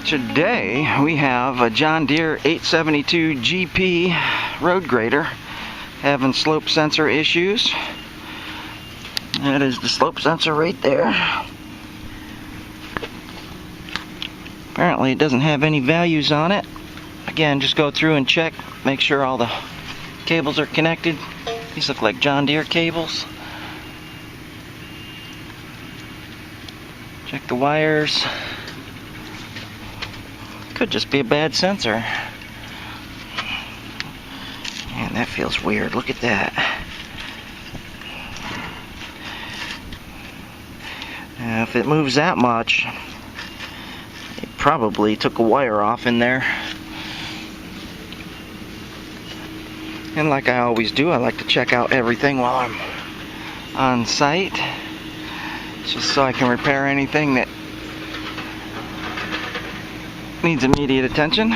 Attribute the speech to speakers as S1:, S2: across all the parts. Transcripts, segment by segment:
S1: Today we have a John Deere 872GP Roadgrader having slope sensor issues. That is the slope sensor right there. Apparently it doesn't have any values on it. Again, just go through and check, make sure all the cables are connected. These look like John Deere cables. Check the wires. Could just be a bad sensor. Man, that feels weird. Look at that. Now, if it moves that much, it probably took a wire off in there. And like I always do, I like to check out everything while I'm on site, just so I can repair anything that needs immediate attention.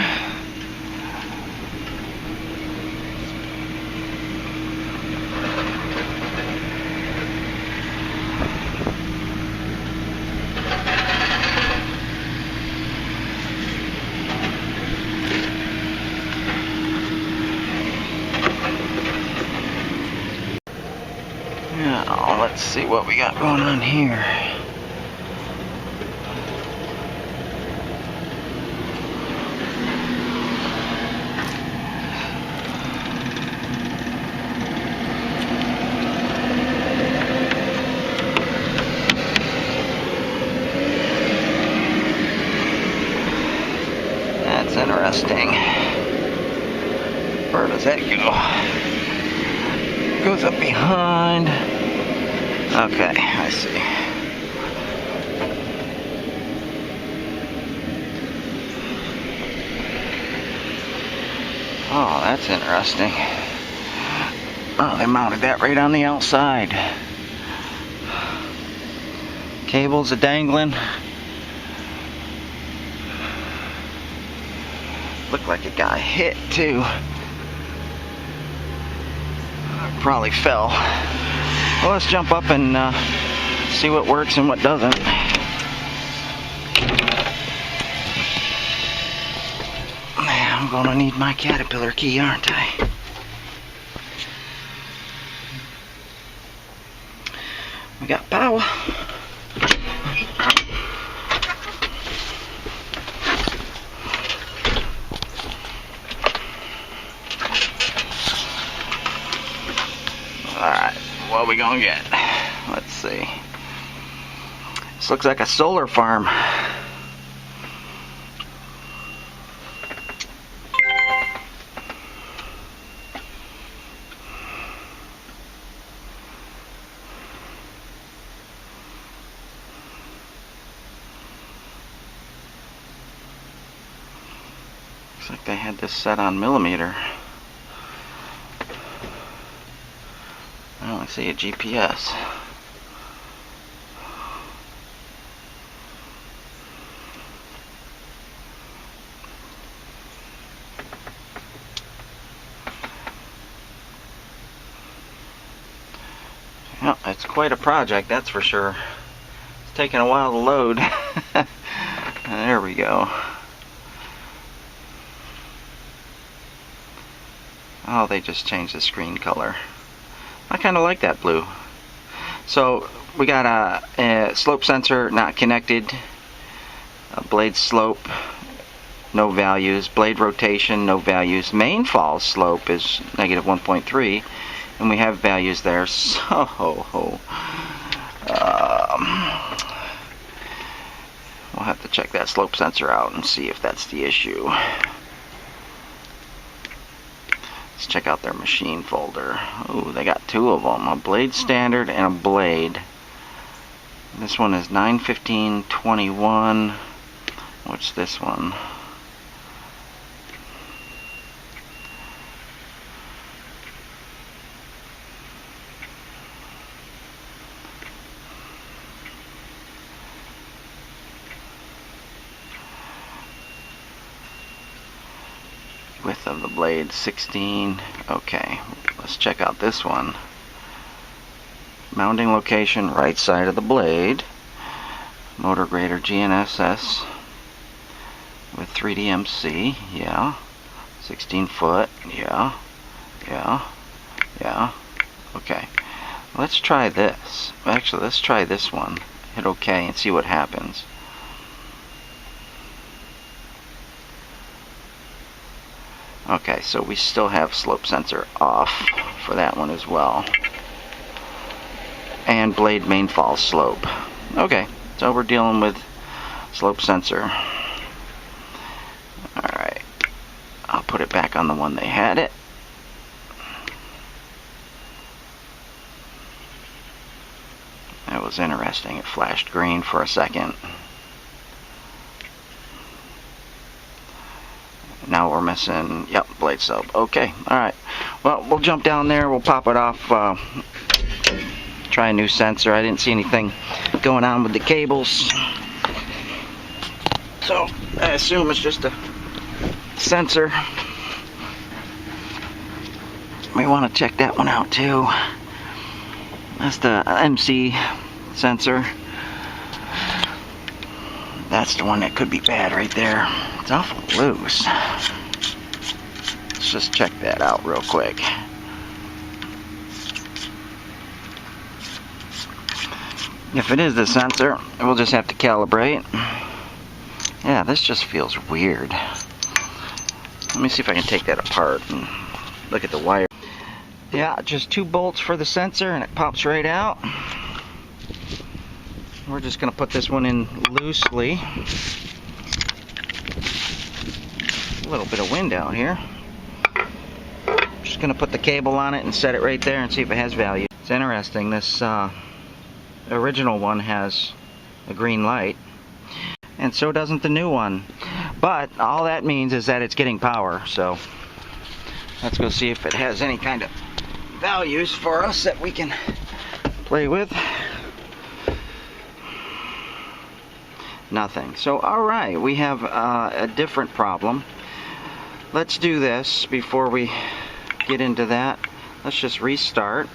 S1: Now, let's see what we got going on here. That's interesting. Where does that go? Goes up behind. Okay, I see. Oh, that's interesting. Oh, they mounted that right on the outside. Cables are dangling. Looked like it got hit too. Probably fell. Well, let's jump up and see what works and what doesn't. I'm gonna need my Caterpillar key, aren't I? We got power. Alright, what are we gonna get? Let's see. This looks like a solar farm. Looks like they had this set on millimeter. I don't see a GPS. Well, it's quite a project, that's for sure. It's taking a while to load. There we go. Oh, they just changed the screen color. I kind of like that blue. So we got a slope sensor not connected, a blade slope, no values, blade rotation, no values, main fall slope is negative 1.3, and we have values there. So we'll have to check that slope sensor out and see if that's the issue. Let's check out their machine folder. Oh, they got two of them, a blade standard and a blade. This one is 91521. What's this one? Width of the blade 16. Okay, let's check out this one. Mounting location right side of the blade. Motor grader GNSS. with 3DMC, yeah. 16 foot, yeah. Okay, let's try this. Actually, let's try this one. Hit OK and see what happens. Okay, so we still have slope sensor off for that one as well. And blade main fall slope. Okay, so we're dealing with slope sensor. Alright, I'll put it back on the one they had it. That was interesting. It flashed green for a second. Now we're missing, yep, blade slope. Okay, alright. Well, we'll jump down there, we'll pop it off, try a new sensor. I didn't see anything going on with the cables. So, I assume it's just a sensor. We want to check that one out too. That's the MC sensor. That's the one that could be bad right there. It's awful loose. Let's just check that out real quick. If it is the sensor, we'll just have to calibrate. Yeah, this just feels weird. Let me see if I can take that apart and look at the wire. Yeah, just 2 bolts for the sensor and it pops right out. We're just going to put this one in loosely. A little bit of wind out here. Just going to put the cable on it and set it right there and see if it has value. It's interesting, this original one has a green light, and so doesn't the new one. But all that means is that it's getting power, so let's go see if it has any kind of values for us that we can play with. Nothing. So alright, we have a different problem. Let's do this before we get into that. Let's just restart.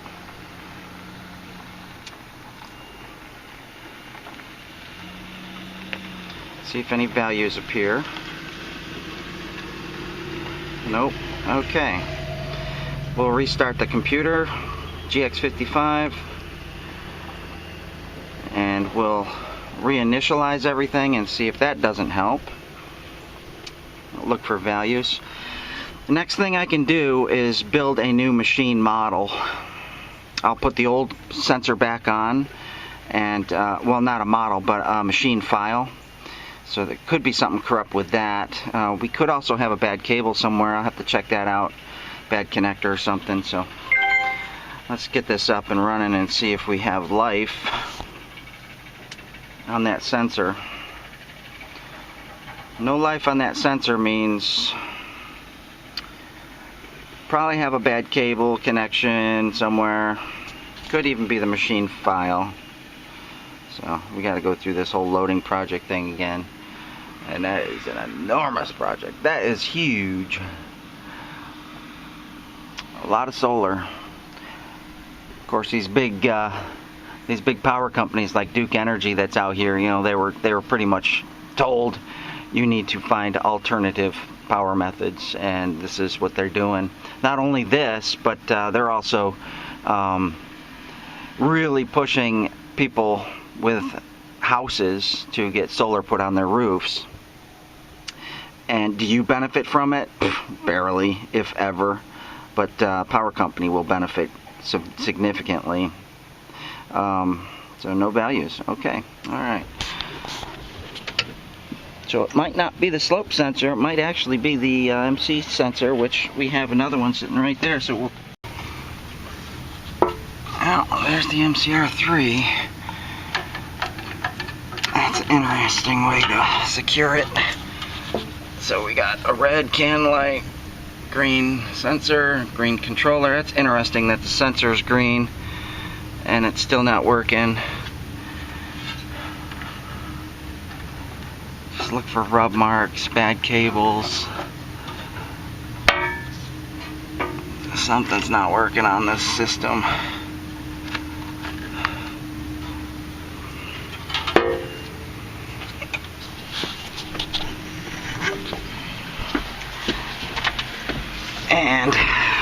S1: See if any values appear. Nope. Okay. We'll restart the computer, GX55, and we'll reinitialize everything and see if that doesn't help. Look for values. The next thing I can do is build a new machine model. I'll put the old sensor back on, and well, not a model, but a machine file. So there could be something corrupt with that. We could also have a bad cable somewhere. I'll have to check that out. Bad connector or something. So let's get this up and running and see if we have life on that sensor. No life on that sensor means probably have a bad cable connection somewhere. Could even be the machine file. So we got to go through this whole loading project thing again. And that is an enormous project. That is huge. A lot of solar. Of course, these big power companies like Duke Energy that's out here, you know, they were pretty much told you need to find alternative power methods, and this is what they're doing. Not only this, but they're also really pushing people with houses to get solar put on their roofs. And do you benefit from it? Barely, if ever. But power company will benefit significantly. So no values. Okay, all right. So it might not be the slope sensor. It might actually be the MC sensor, which we have another one sitting right there. So we'll. Oh, there's the MCR3. That's an interesting way to secure it. So we got a red can light, green sensor, green controller. That's interesting that the sensor is green and it's still not working. Just look for rub marks, bad cables. Something's not working on this system.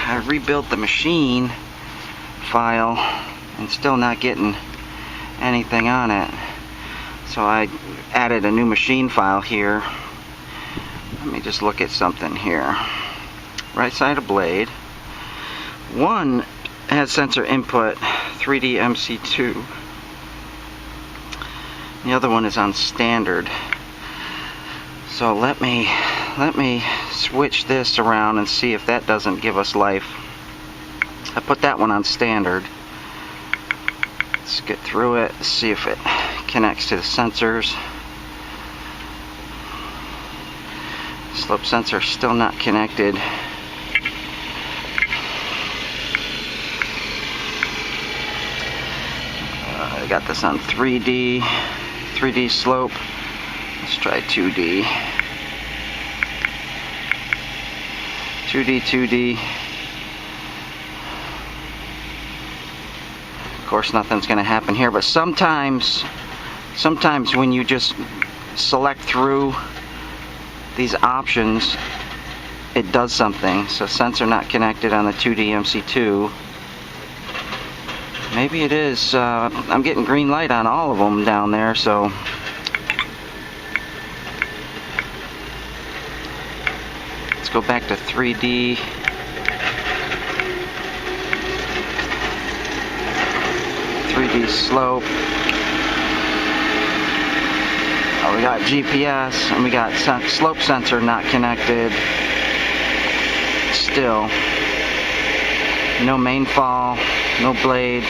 S1: I rebuilt the machine file and still not getting anything on it. So I added a new machine file here. Let me just look at something here. Right side of blade. One has sensor input 3D MC2. The other one is on standard. So let me switch this around and see if that doesn't give us life. I put that one on standard. Let's get through it, see if it connects to the sensors. Slope sensor still not connected. I got this on 3D slope. Let's try 2D. 2D. Of course, nothing's going to happen here, but sometimes when you just select through these options, it does something. So sensor not connected on the 2D MC2. Maybe it is. I'm getting green light on all of them down there, so let's go back to 3D. 3D slope. Oh, we got GPS and we got slope sensor not connected. Still. No main fall, no blade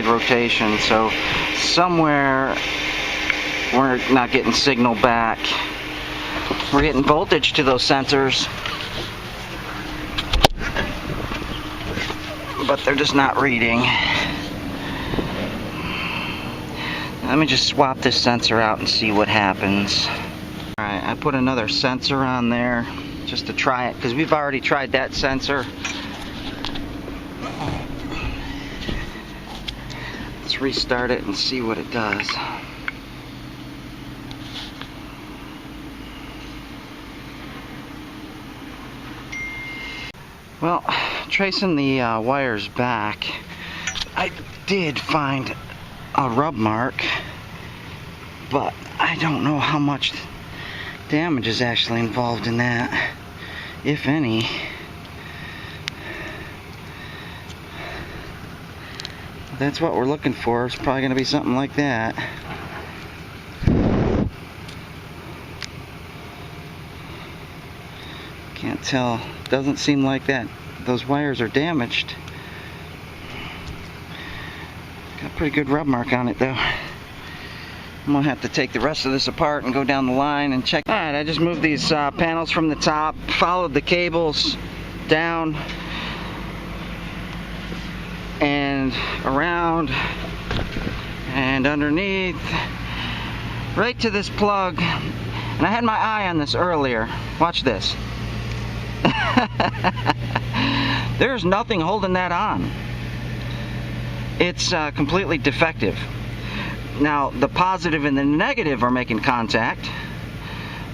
S1: rotation. So somewhere we're not getting signal back. We're getting voltage to those sensors, but they're just not reading. Let me just swap this sensor out and see what happens. Alright, I put another sensor on there just to try it, because we've already tried that sensor. Let's restart it and see what it does. Well, tracing the wires back, I did find a rub mark, but I don't know how much damage is actually involved in that, if any. That's what we're looking for. It's probably going to be something like that. Can't tell. Doesn't seem like that. Those wires are damaged. Got a pretty good rub mark on it though. I'm gonna have to take the rest of this apart and go down the line and check. Alright, I just moved these panels from the top, followed the cables down and around and underneath right to this plug. And I had my eye on this earlier. Watch this. There's nothing holding that on. It's completely defective. Now the positive and the negative are making contact,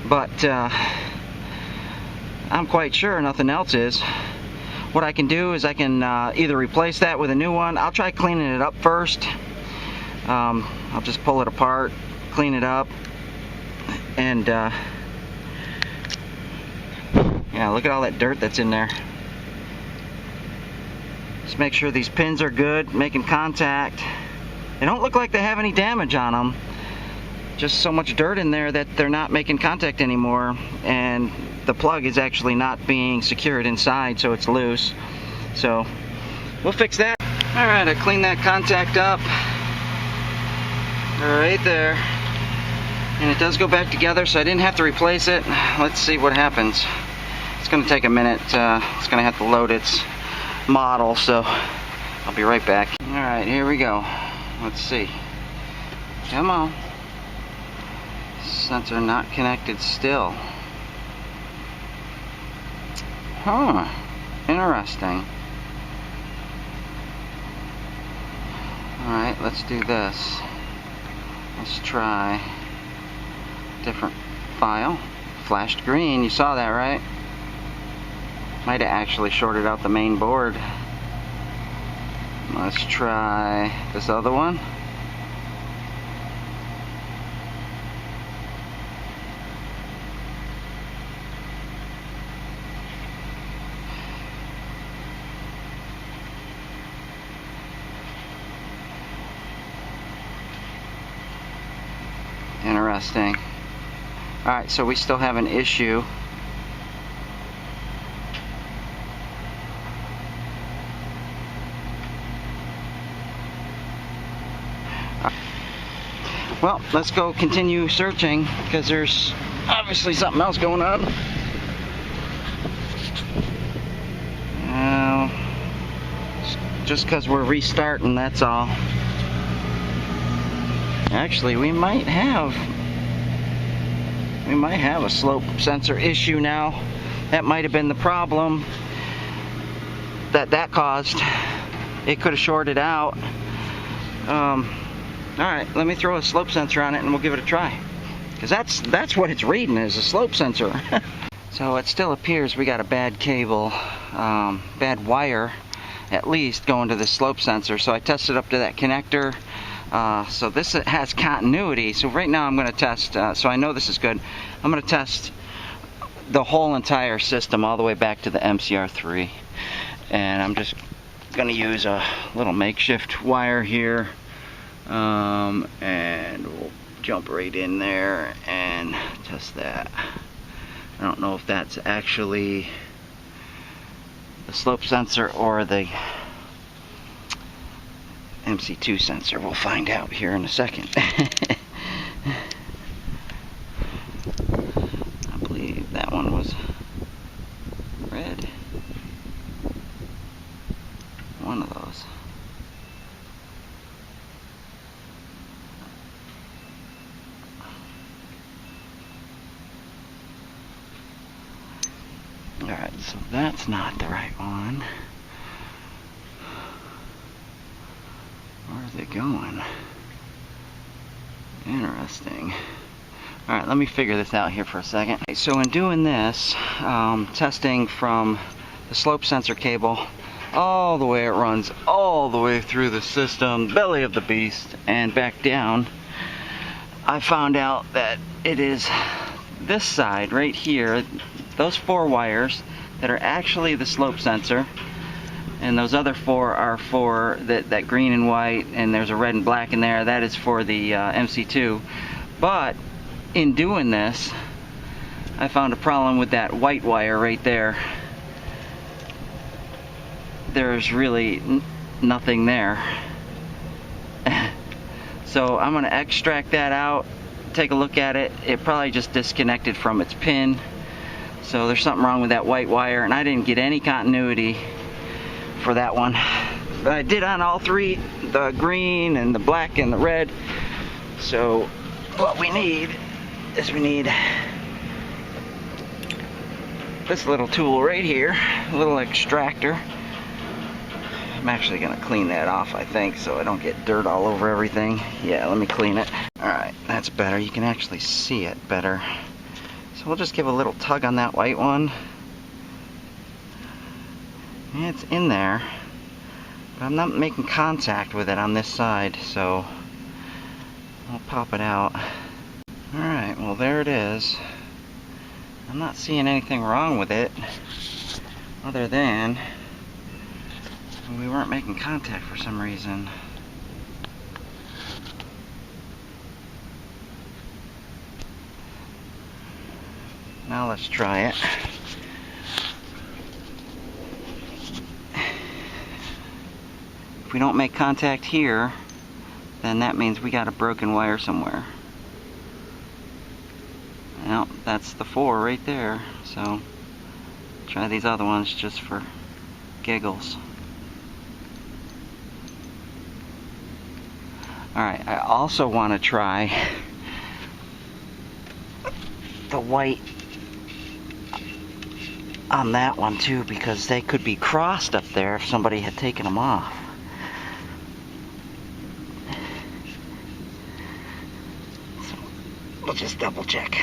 S1: but I'm quite sure nothing else is. What I can do is I can either replace that with a new one. I'll try cleaning it up first. I'll just pull it apart, clean it up, and yeah, look at all that dirt that's in there. Just make sure these pins are good, making contact. They don't look like they have any damage on them. Just so much dirt in there that they're not making contact anymore, and the plug is actually not being secured inside, so it's loose. So we'll fix that. Alright, I cleaned that contact up. Right there. And it does go back together, so I didn't have to replace it. Let's see what happens. It's going to take a minute. It's going to have to load its model, so I'll be right back. Alright, here we go. Let's see. Come on. Sensor not connected still. Huh. Interesting. Alright, let's do this. Let's try different file. Flashed green, you saw that, right? Might have actually shorted out the main board. Let's try this other one. Interesting. Alright, so we still have an issue. Well, let's go continue searching, because there's obviously something else going on. Just because we're restarting, that's all. Actually, we might have a slope sensor issue now. That might have been the problem that caused. It could have shorted out. Alright, let me throw a slope sensor on it and we'll give it a try. Because that's what it's reading, is a slope sensor. So it still appears we got a bad cable, bad wire, at least, going to the slope sensor. So I tested up to that connector. So this has continuity. So right now I'm going to test, so I know this is good. I'm going to test the whole entire system all the way back to the MCR3. And I'm just going to use a little makeshift wire here. And we'll jump right in there and test that. I don't know if that's actually the slope sensor or the MC2 sensor. We'll find out here in a second. I believe that one was red. One of those. Alright, so that's not the right one. Where's it going? Interesting. Alright, let me figure this out here for a second. So in doing this, testing from the slope sensor cable all the way, it runs all the way through the system, belly of the beast, and back down, I found out that it is this side right here, those 4 wires that are actually the slope sensor, and those other 4 are for that green and white, and there's a red and black in there, that is for the MC2. But in doing this, I found a problem with that white wire right there. There's really nothing there. So I'm going to extract that out, take a look at it. It probably just disconnected from its pin. So there's something wrong with that white wire, and I didn't get any continuity for that one. But I did on all 3, the green and the black and the red. So what we need is this little tool right here, a little extractor. I'm actually going to clean that off, I think, so I don't get dirt all over everything. Yeah, let me clean it. Alright, that's better. You can actually see it better. So we'll just give a little tug on that white one. Yeah, it's in there, but I'm not making contact with it on this side, so I'll pop it out. Alright, well there it is. I'm not seeing anything wrong with it, other than we weren't making contact for some reason. Now let's try it. If we don't make contact here, then that means we got a broken wire somewhere. Well, that's the 4 right there, so try these other ones just for giggles. Alright, I also want to try the white on that one too, because they could be crossed up there if somebody had taken them off. So we'll just double check.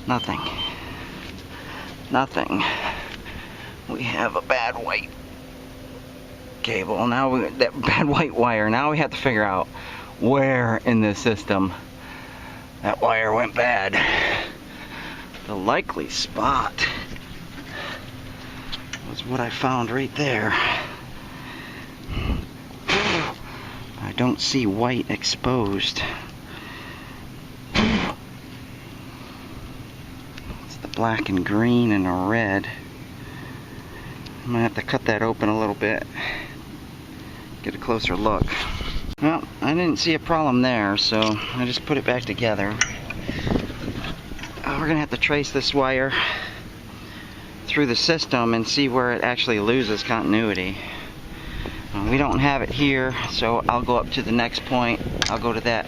S1: Nothing. Nothing. We have a bad white cable. Now that bad white wire. Now we have to figure out where in the system that wire went bad. The likely spot was what I found right there. I don't see white exposed. It's the black and green and the red. I'm gonna have to cut that open a little bit, get a closer look. Well, I didn't see a problem there, so I just put it back together. We're gonna have to trace this wire through the system and see where it actually loses continuity. We don't have it here, so I'll go up to the next point. I'll go to that.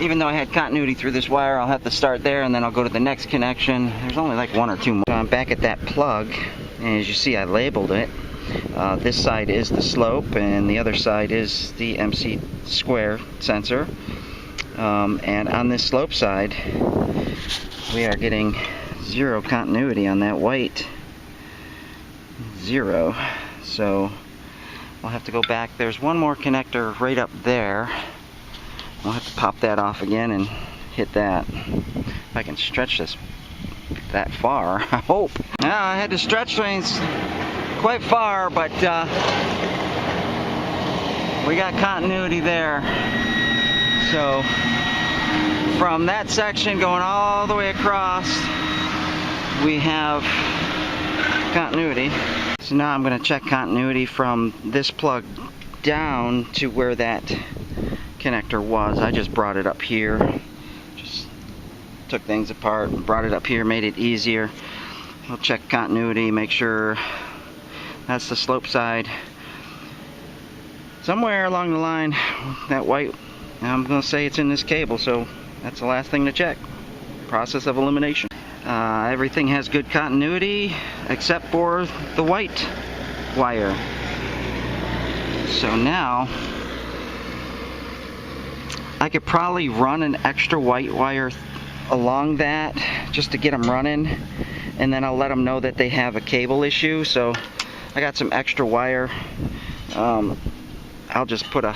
S1: Even though I had continuity through this wire, I'll have to start there and then I'll go to the next connection. There's only like one or two more. So I'm back at that plug, and as you see, I labeled it. This side is the slope and the other side is the MC square sensor. And on this slope side, we are getting zero continuity on that white. Zero. So we'll have to go back. There's one more connector right up there. We'll have to pop that off again and hit that. If I can stretch this that far, I hope. Now I had to stretch things quite far, but we got continuity there. So from that section going all the way across, we have continuity. So now I'm going to check continuity from this plug down to where that connector was. I just brought it up here. Just took things apart and brought it up here, made it easier. We'll check continuity, make sure that's the slope side. Somewhere along the line, that white, I'm going to say it's in this cable, so that's the last thing to check. Process of elimination. Everything has good continuity except for the white wire. So now I could probably run an extra white wire along that just to get them running, and then I'll let them know that they have a cable issue. So I got some extra wire. I'll just put a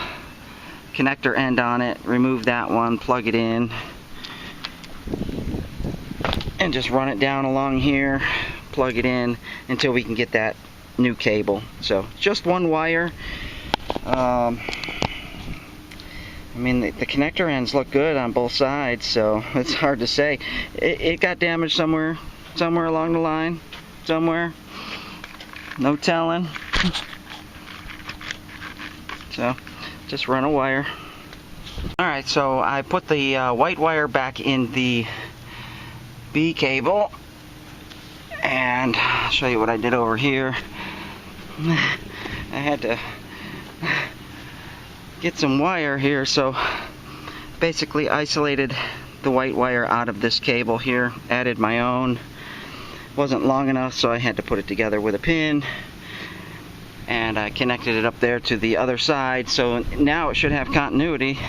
S1: connector end on it, remove that one, plug it in, and just run it down along here, plug it in until we can get that new cable. So just one wire. I mean, the connector ends look good on both sides, so it's hard to say. It got damaged somewhere along the line, somewhere. No telling. So just run a wire. Alright, so I put the white wire back in the B cable, and I'll show you what I did over here. I had to get some wire here, so basically isolated the white wire out of this cable here, added my own. Wasn't long enough, so I had to put it together with a pin, and I connected it up there to the other side, so now it should have continuity.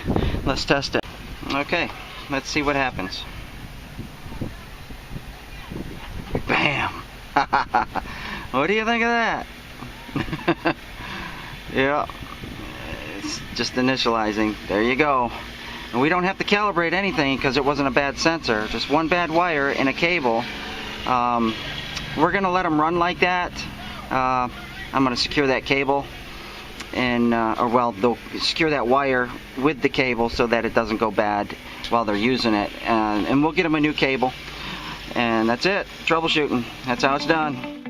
S1: Let's test it. Okay, let's see what happens. Bam! What do you think of that? Yeah, it's just initializing. There you go. And we don't have to calibrate anything because it wasn't a bad sensor. Just one bad wire in a cable. We're going to let them run like that. I'm going to secure that cable, and they'll secure that wire with the cable so that it doesn't go bad while they're using it. And we'll get them a new cable. And that's it. Troubleshooting. That's how it's done.